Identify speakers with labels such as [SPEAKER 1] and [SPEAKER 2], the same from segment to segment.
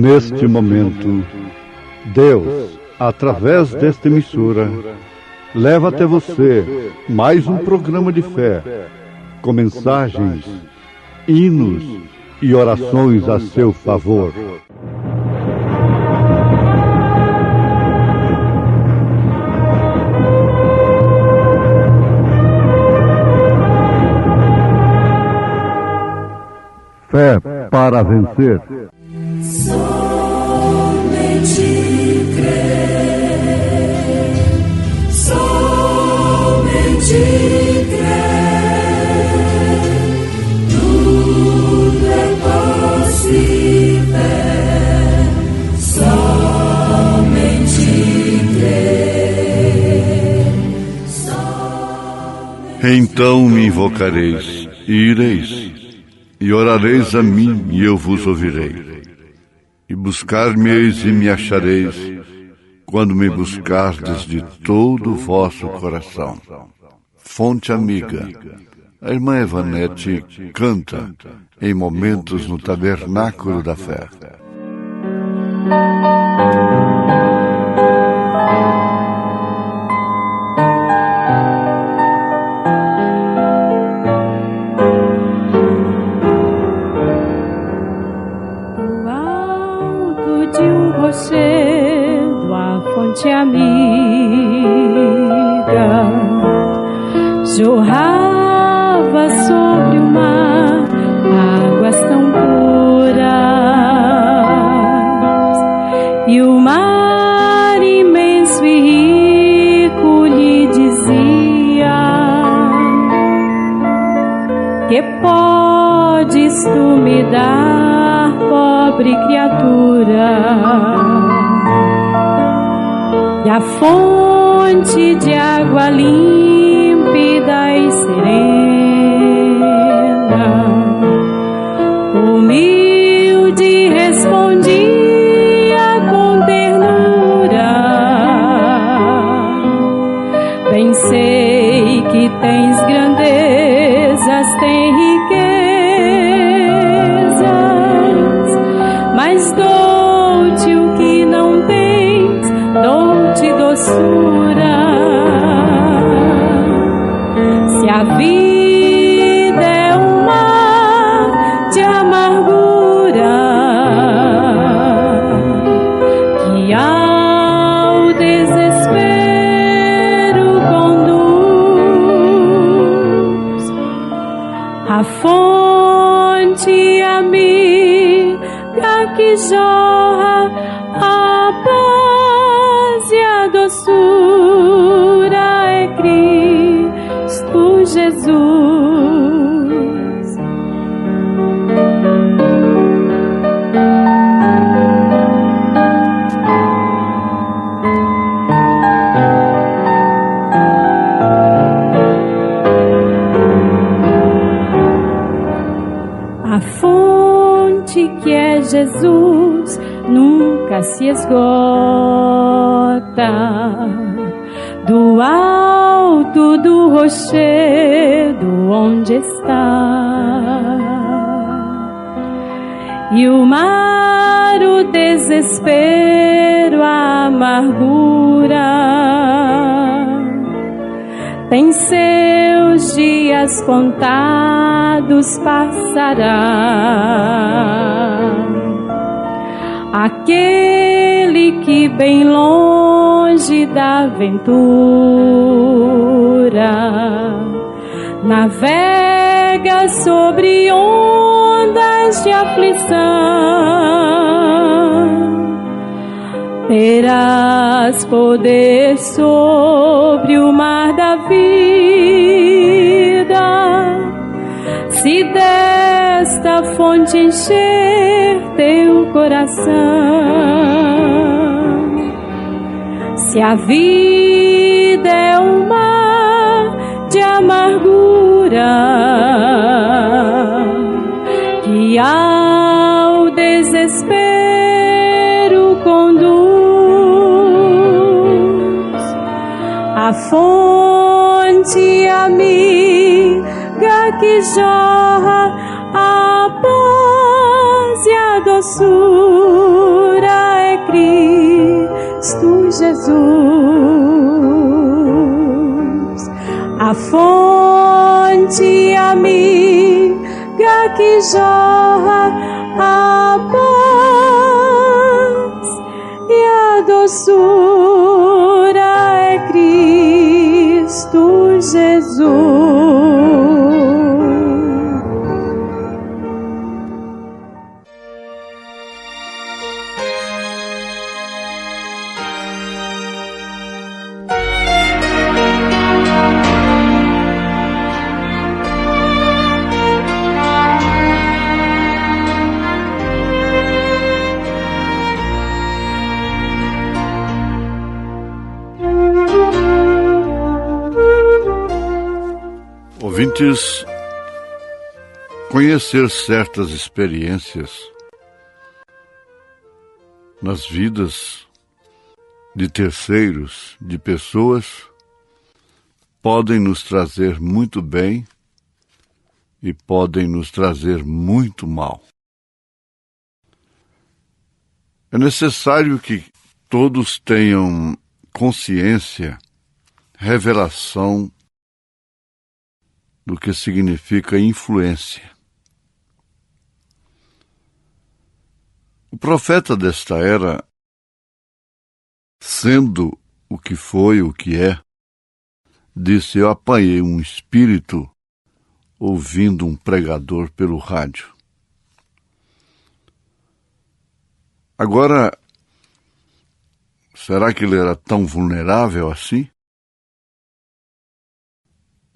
[SPEAKER 1] Neste momento, Deus, através desta emissora, leva até você mais um programa de fé, com mensagens, hinos e orações a seu favor. Fé para vencer.
[SPEAKER 2] Somente crer, somente crer, tudo é possível, somente crer.
[SPEAKER 3] Então me invocareis e ireis, e orareis a mim, e eu vos ouvirei. E buscar-me-eis e me achareis, quando me buscardes de todo o vosso coração. Fonte Amiga. A irmã Evanete canta em momentos no Tabernáculo da Fé.
[SPEAKER 4] Rochedo, a fonte amiga, jorrava sobre o mar águas tão puras, e o mar imenso e rico lhe dizia: que podes tu me dar, pobre criatura? E a fonte de água límpida e serena, humilde, respondia com ternura: bem sei que tens grandezas, tens riquezas, mas dou-te o que não tens, dou-te doçura. Se a vida é um mar de amargura que ao desespero conduz, a fonte amiga que jorra a paz e a doçura é Cristo Jesus. A fonte que é Jesus nunca se esgota. Do alto do rochedo onde está, e o mar, o desespero, a amargura tem seus dias contados, passará. Aquele que bem longe da aventura navega sobre ondas de aflição, terás poder sobre o mar da vida, se desta fonte encher teu coração. Se a vida é um mar de amargura que ao desespero conduz, a fonte amiga que jorra a paz e a doçura é Cristo Jesus, a fonte amiga que jorra a paz e a doçura é Cristo Jesus.
[SPEAKER 3] Ouvintes, conhecer certas experiências nas vidas de terceiros, de pessoas, podem nos trazer muito bem e podem nos trazer muito mal. É necessário que todos tenham consciência, revelação do que significa influência. O profeta desta era, sendo o que foi, o que é, disse: eu apanhei um espírito ouvindo um pregador pelo rádio. Agora, será que ele era tão vulnerável assim?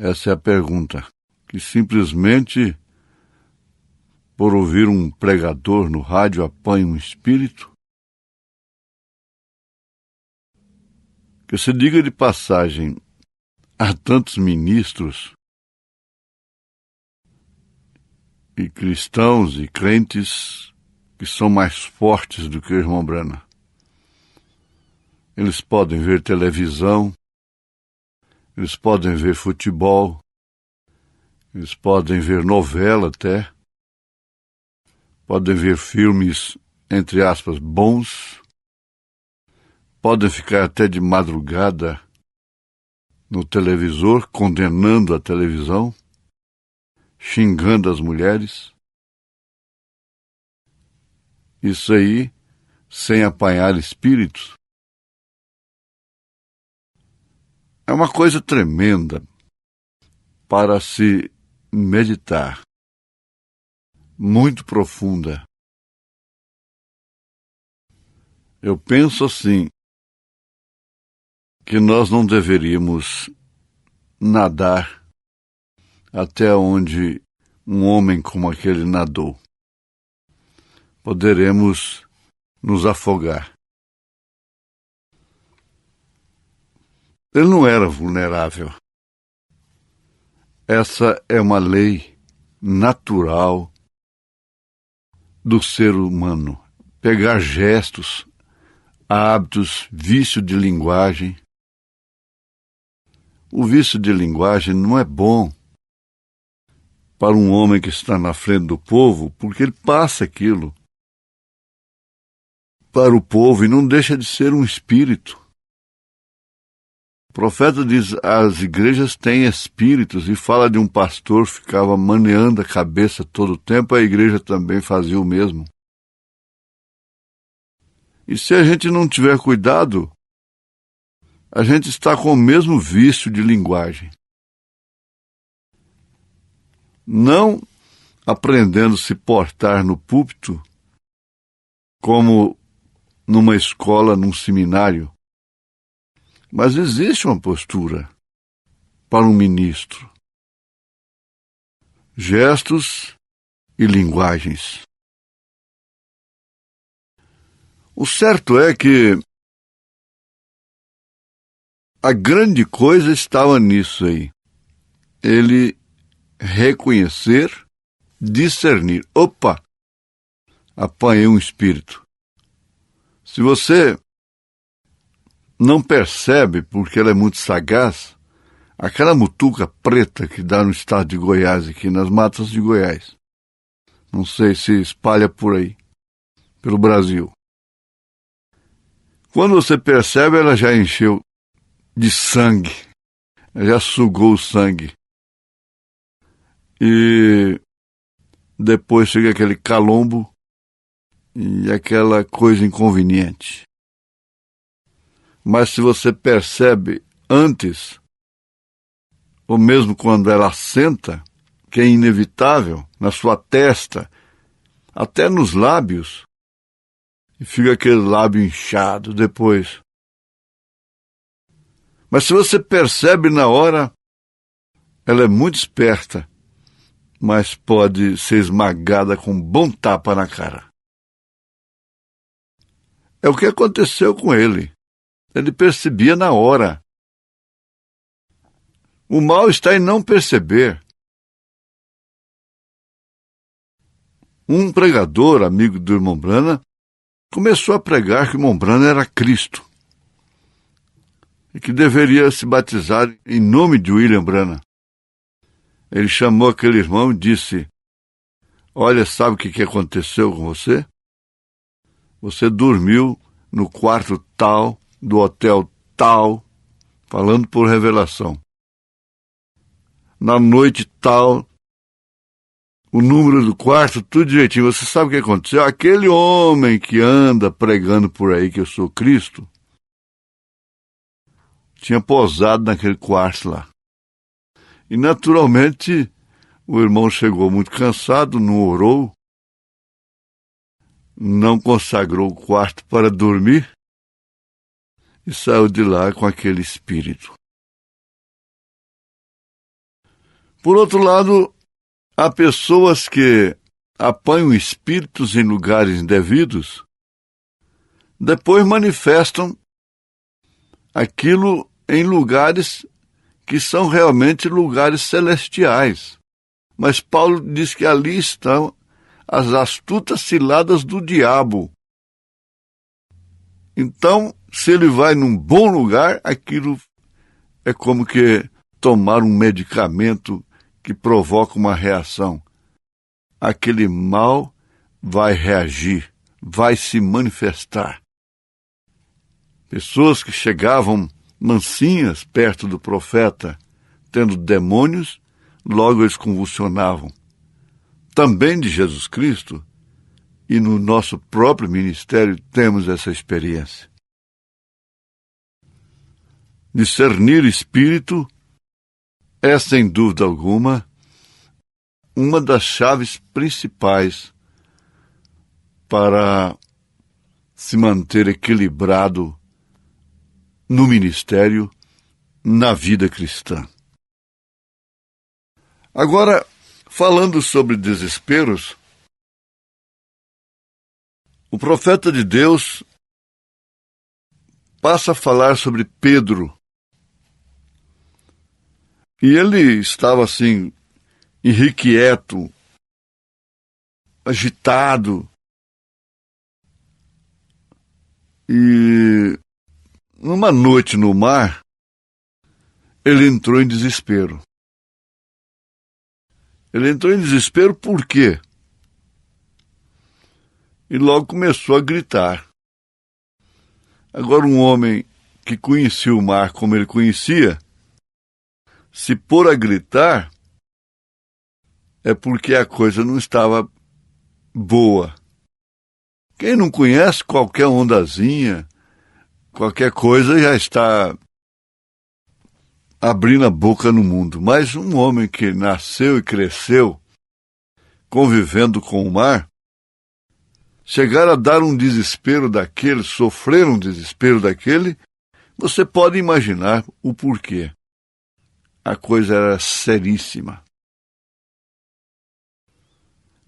[SPEAKER 3] Essa é a pergunta, que simplesmente, por ouvir um pregador no rádio, apanha um espírito? Que se diga de passagem, há tantos ministros e cristãos e crentes que são mais fortes do que o irmão Branham. Eles podem ver televisão, eles podem ver futebol, eles podem ver novela até, podem ver filmes, entre aspas, bons, podem ficar até de madrugada no televisor, condenando a televisão, xingando as mulheres. Isso aí, sem apanhar espíritos, é uma coisa tremenda para se meditar, muito profunda. Eu penso assim, que nós não deveríamos nadar até onde um homem como aquele nadou. Poderemos nos afogar. Ele não era vulnerável. Essa é uma lei natural do ser humano. Pegar gestos, hábitos, vício de linguagem. O vício de linguagem não é bom para um homem que está na frente do povo, porque ele passa aquilo para o povo e não deixa de ser um espírito. O profeta diz: as igrejas têm espíritos, e fala de um pastor que ficava maneando a cabeça todo o tempo, a igreja também fazia o mesmo. E se a gente não tiver cuidado, a gente está com o mesmo vício de linguagem. Não aprendendo a se portar no púlpito como numa escola, num seminário. Mas existe uma postura para um ministro. Gestos e linguagens. O certo é que a grande coisa estava nisso aí. Ele reconhecer, discernir. Opa! Apanhei um espírito. Se você não percebe, porque ela é muito sagaz, aquela mutuca preta que dá no estado de Goiás, aqui nas matas de Goiás. Não sei se espalha por aí, pelo Brasil. Quando você percebe, ela já encheu de sangue, já sugou o sangue. E depois chega aquele calombo e aquela coisa inconveniente. Mas se você percebe antes, ou mesmo quando ela assenta, que é inevitável, na sua testa, até nos lábios, e fica aquele lábio inchado depois. Mas se você percebe na hora, ela é muito esperta, mas pode ser esmagada com um bom tapa na cara. É o que aconteceu com ele. Ele percebia na hora. O mal está em não perceber. Um pregador, amigo do irmão Branham, começou a pregar que o irmão Branham era Cristo e que deveria se batizar em nome de William Branham. Ele chamou aquele irmão e disse: olha, sabe o que aconteceu com você? Você dormiu no quarto tal, do hotel tal, falando por revelação. Na noite tal, o número do quarto, tudo direitinho. Você sabe o que aconteceu? Aquele homem que anda pregando por aí que eu sou Cristo, tinha posado naquele quarto lá. E naturalmente o irmão chegou muito cansado, não orou, não consagrou o quarto para dormir e saiu de lá com aquele espírito. Por outro lado, há pessoas que apanham espíritos em lugares indevidos, depois manifestam aquilo em lugares que são realmente lugares celestiais. Mas Paulo diz que ali estão as astutas ciladas do diabo. Então, se ele vai num bom lugar, aquilo é como que tomar um medicamento que provoca uma reação. Aquele mal vai reagir, vai se manifestar. Pessoas que chegavam mansinhas perto do profeta, tendo demônios, logo eles convulsionavam. Também de Jesus Cristo, e no nosso próprio ministério temos essa experiência. Discernir espírito é, sem dúvida alguma, uma das chaves principais para se manter equilibrado no ministério, na vida cristã. Agora, falando sobre desesperos, o profeta de Deus passa a falar sobre Pedro. E ele estava assim, irrequieto, agitado. E numa noite no mar, ele entrou em desespero. Ele entrou em desespero por quê? E logo começou a gritar. Agora um homem que conhecia o mar como ele conhecia, se pôr a gritar, é porque a coisa não estava boa. Quem não conhece, qualquer ondazinha, qualquer coisa já está abrindo a boca no mundo. Mas um homem que nasceu e cresceu convivendo com o mar, chegar a dar um desespero daquele, sofrer um desespero daquele, você pode imaginar o porquê. A coisa era seríssima.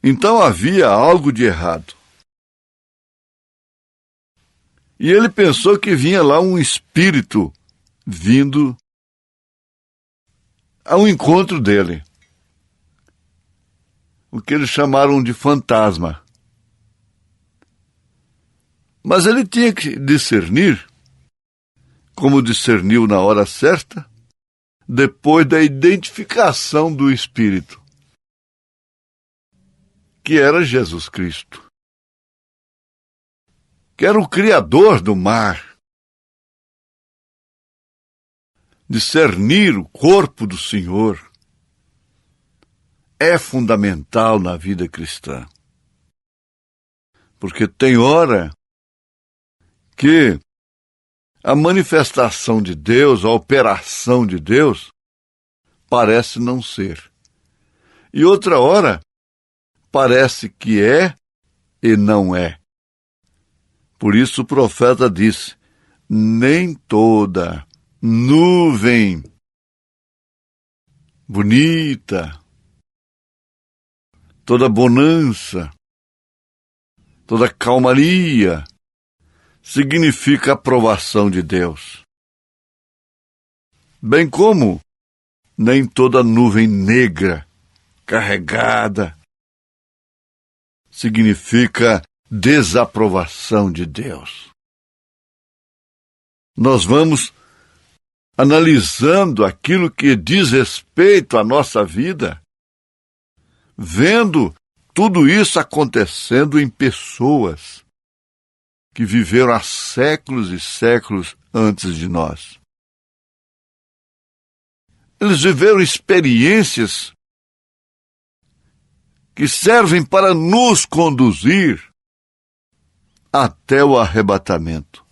[SPEAKER 3] Então havia algo de errado. E ele pensou que vinha lá um espírito vindo ao encontro dele. O que eles chamaram de fantasma. Mas ele tinha que discernir, como discerniu na hora certa, depois da identificação do espírito, que era Jesus Cristo, que era o Criador do mar, discernir o corpo do Senhor é fundamental na vida cristã. Porque tem hora que a manifestação de Deus, a operação de Deus, parece não ser. E outra hora, parece que é e não é. Por isso o profeta disse: nem toda nuvem bonita, toda bonança, toda calmaria significa aprovação de Deus. Bem como nem toda nuvem negra, carregada, significa desaprovação de Deus. Nós vamos analisando aquilo que diz respeito à nossa vida, vendo tudo isso acontecendo em pessoas que viveram há séculos e séculos antes de nós. Eles viveram experiências que servem para nos conduzir até o arrebatamento.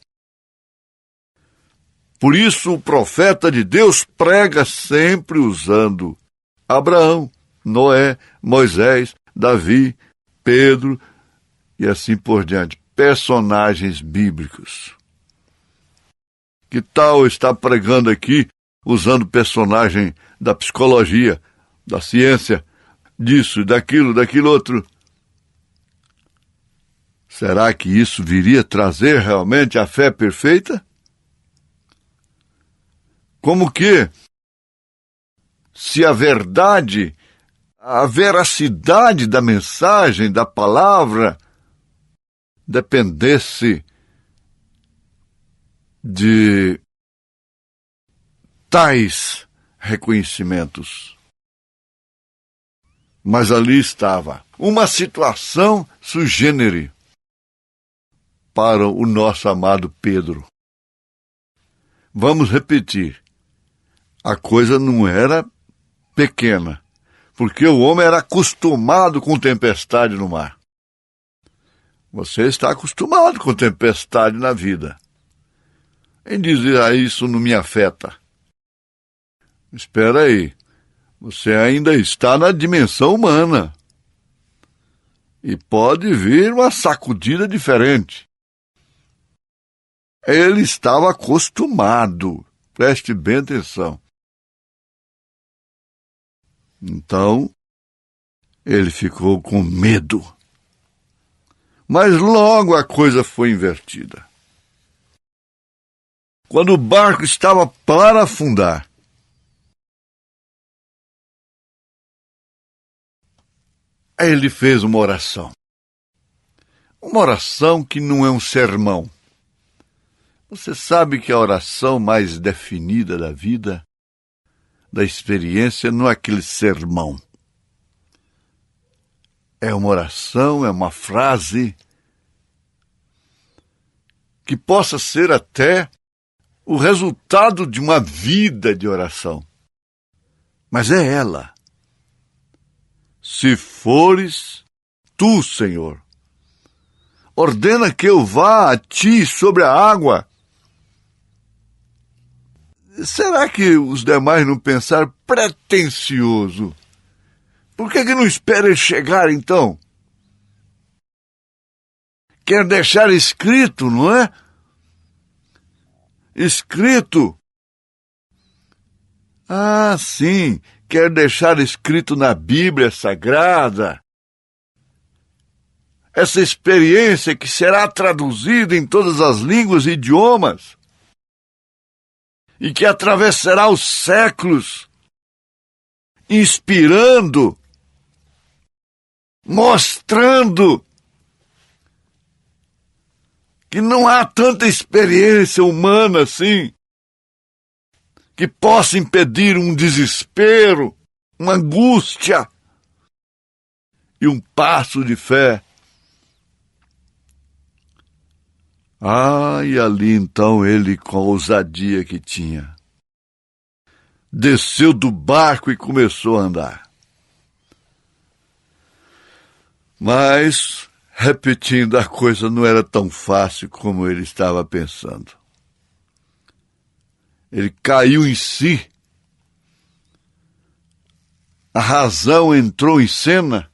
[SPEAKER 3] Por isso o profeta de Deus prega sempre usando Abraão, Noé, Moisés, Davi, Pedro e assim por diante, personagens bíblicos. Que tal estar pregando aqui usando personagem da psicologia, da ciência, disso, daquilo outro? Será que isso viria trazer realmente a fé perfeita? Como que, se a verdade, a veracidade da mensagem, da palavra, dependesse de tais reconhecimentos? Mas ali estava uma situação sui generis para o nosso amado Pedro. Vamos repetir. A coisa não era pequena, porque o homem era acostumado com tempestade no mar. Você está acostumado com tempestade na vida. Em dizer isso não me afeta. Espera aí, você ainda está na dimensão humana. E pode vir uma sacudida diferente. Ele estava acostumado, preste bem atenção. Então, ele ficou com medo. Mas logo a coisa foi invertida. Quando o barco estava para afundar, ele fez uma oração. Uma oração que não é um sermão. Você sabe que a oração mais definida da vida, da experiência, não é aquele sermão. É uma oração, é uma frase que possa ser até o resultado de uma vida de oração. Mas é ela. Se fores tu, Senhor, ordena que eu vá a ti sobre a água. Será que os demais não pensaram pretensioso? Por que não espera ele chegar, então? Quer deixar escrito, não é? Escrito. Ah, sim, quer deixar escrito na Bíblia Sagrada. Essa experiência que será traduzida em todas as línguas e idiomas. E que atravessará os séculos, inspirando, mostrando que não há tanta experiência humana assim que possa impedir um desespero, uma angústia e um passo de fé. Ah, e ali então ele, com a ousadia que tinha, desceu do barco e começou a andar. Mas, repetindo, a coisa não era tão fácil como ele estava pensando. Ele caiu em si. A razão entrou em cena.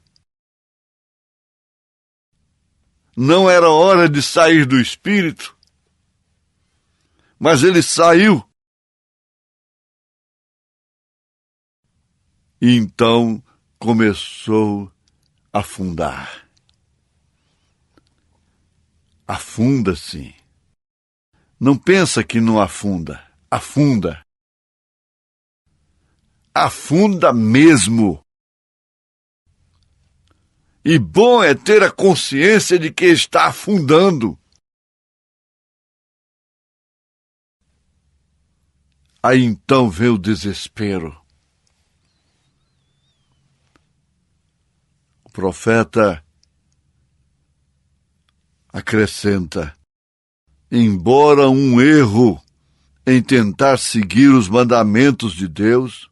[SPEAKER 3] Não era hora de sair do espírito, mas ele saiu. E então começou a afundar. Afunda, sim. Não pensa que não afunda. Afunda. Afunda mesmo. E bom é ter a consciência de que está afundando. Aí então vem o desespero. O profeta acrescenta: embora um erro em tentar seguir os mandamentos de Deus,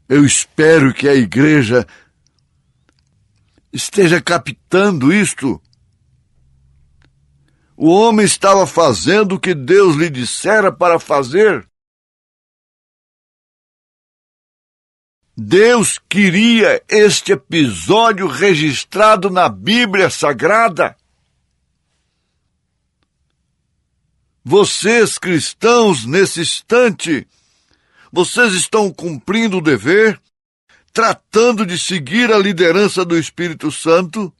[SPEAKER 3] eu espero que a igreja esteja captando isto. O homem estava fazendo o que Deus lhe dissera para fazer. Deus queria este episódio registrado na Bíblia Sagrada. Vocês, cristãos, nesse instante, vocês estão cumprindo o dever, tratando de seguir a liderança do Espírito Santo?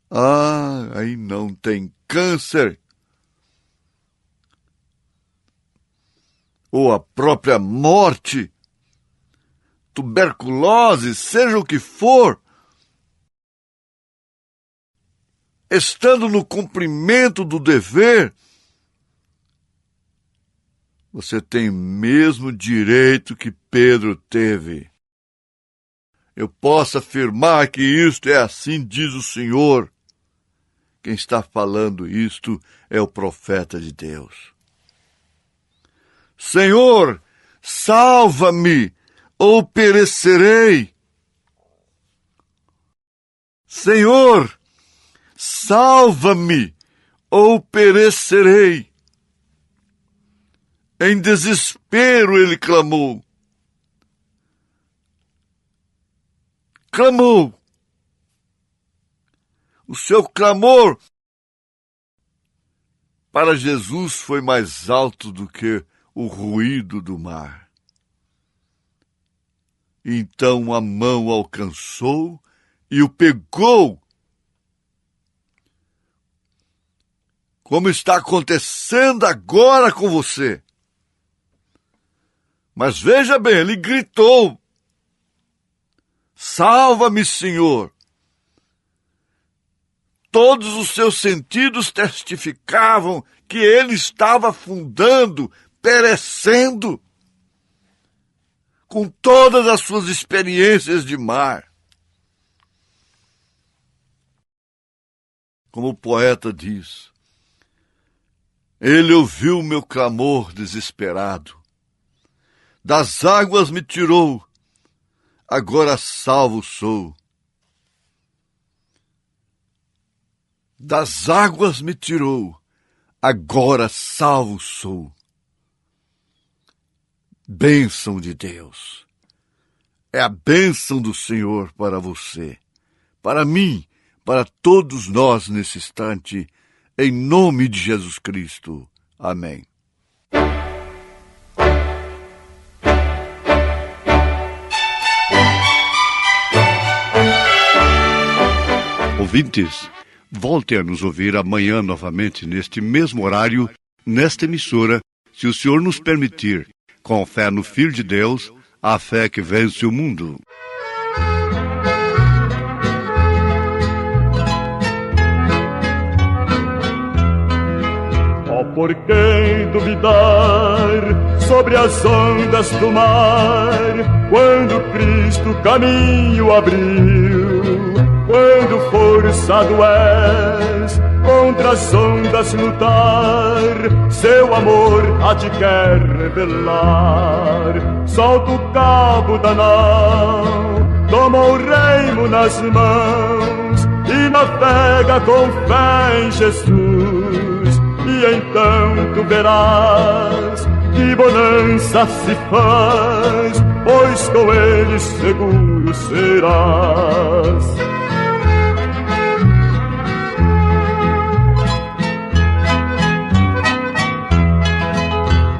[SPEAKER 3] Ah, aí não tem câncer. Ou a própria morte, tuberculose, seja o que for. Estando no cumprimento do dever, você tem o mesmo direito que Pedro teve. Eu posso afirmar que isto é assim, diz o Senhor. Quem está falando isto é o profeta de Deus. Senhor, salva-me, ou perecerei. Senhor, salva-me, ou perecerei. Em desespero ele clamou. Clamou. O seu clamor para Jesus foi mais alto do que o ruído do mar. Então a mão alcançou e o pegou. Como está acontecendo agora com você. Mas veja bem, ele gritou: salva-me, Senhor. Todos os seus sentidos testificavam que ele estava afundando, perecendo, com todas as suas experiências de mar. Como o poeta diz, ele ouviu meu clamor desesperado, das águas me tirou, agora salvo sou. Das águas me tirou, agora salvo sou. Bênção de Deus. É a bênção do Senhor para você, para mim, para todos nós nesse instante, em nome de Jesus Cristo. Amém.
[SPEAKER 1] Ouvintes, volte a nos ouvir amanhã novamente neste mesmo horário, nesta emissora, se o Senhor nos permitir, com fé no Filho de Deus, a fé que vence o mundo.
[SPEAKER 5] Oh, por quem duvidar sobre as ondas do mar, quando Cristo caminho abriu? Quando forçado és contra as ondas lutar, seu amor a te quer revelar. Solta o cabo da nau, toma o remo nas mãos e navega com fé em Jesus. E então tu verás que bonança se faz, pois com ele seguro serás.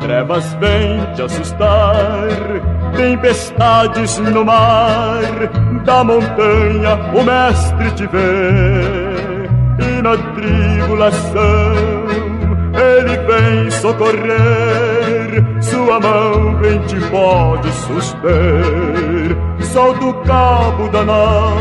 [SPEAKER 5] Trevas vêm te assustar, tempestades no mar, da montanha o mestre te vê, e na tribulação ele vem socorrer, sua mão bem te pode suster. Solta o cabo da nau,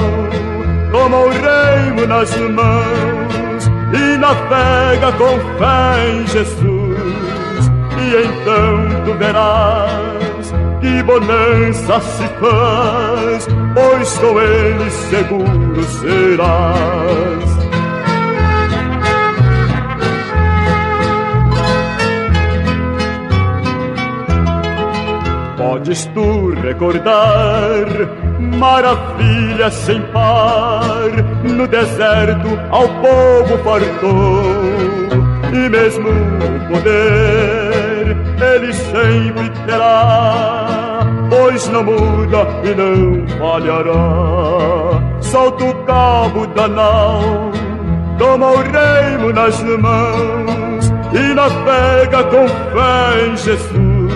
[SPEAKER 5] toma o remo nas mãos e navega com fé em Jesus. E então tu verás que bonança se faz, pois com ele seguro serás. Podes tu recordar maravilhas sem par, no deserto ao povo fartou, e mesmo o poder ele sempre terá, pois não muda e não falhará. Solta o cabo da nau, toma o remo nas mãos e navega com fé em Jesus.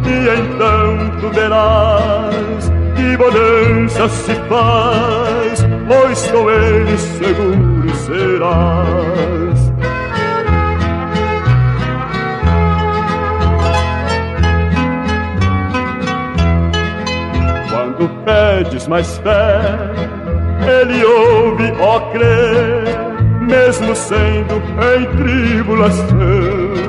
[SPEAKER 5] E então tu verás que bonança se faz, pois com ele seguro serás. Quando pedes mais fé, ele ouve, ó crê, mesmo sendo em tribulação.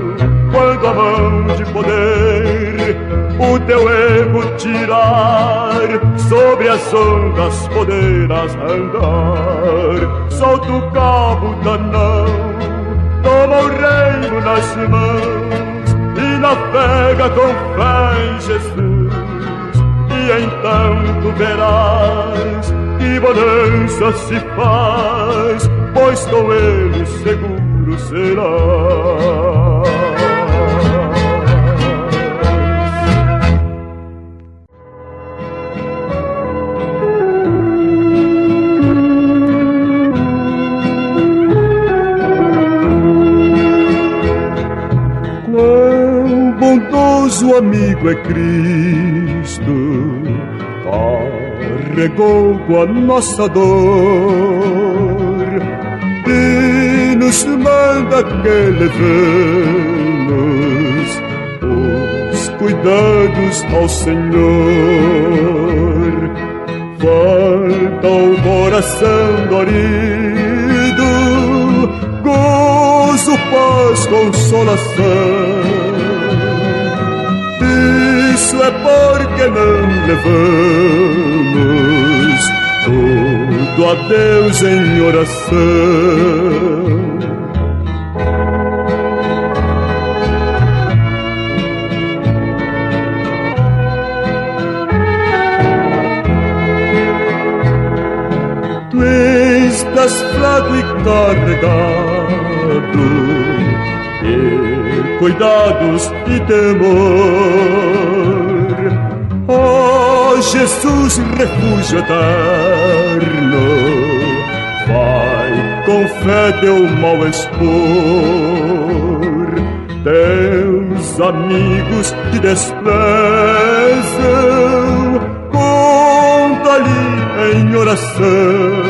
[SPEAKER 5] Quando a mão de poder o teu erro tirar, sobre as ondas poderás andar. Solta o cabo da nau, toma o remo nas mãos e navega com fé em Jesus. E então tu verás que bonança se faz, pois com ele seguro serás. Bondoso amigo é Cristo, carregou com a nossa dor e nos manda que levemos os cuidados ao Senhor. Volta o coração dorido, gozo, paz, consolação. Isso é porque não levamos tudo a Deus em oração. Tu estás fraco e carregado de cuidados e temor. Oh, Jesus, refúgio eterno, vai com fé teu mal expor. Teus amigos te desprezam, conta-lhe em oração,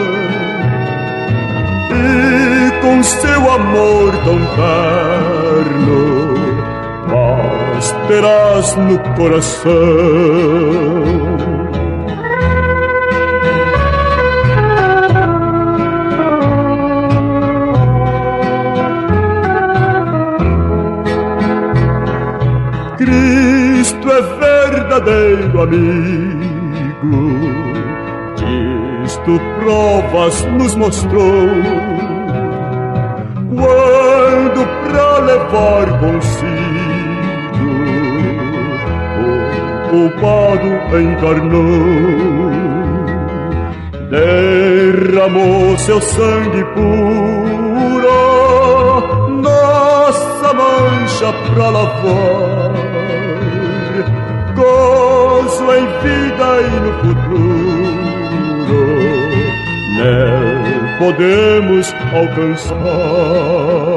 [SPEAKER 5] e com seu amor tão terno paz terás no coração. Cristo é verdadeiro amigo, isto provas nos mostrou, quando pra levar consigo. O culpado encarnou, derramou seu sangue puro, nossa mancha pra lavar, gozo em vida e no futuro, nele podemos alcançar.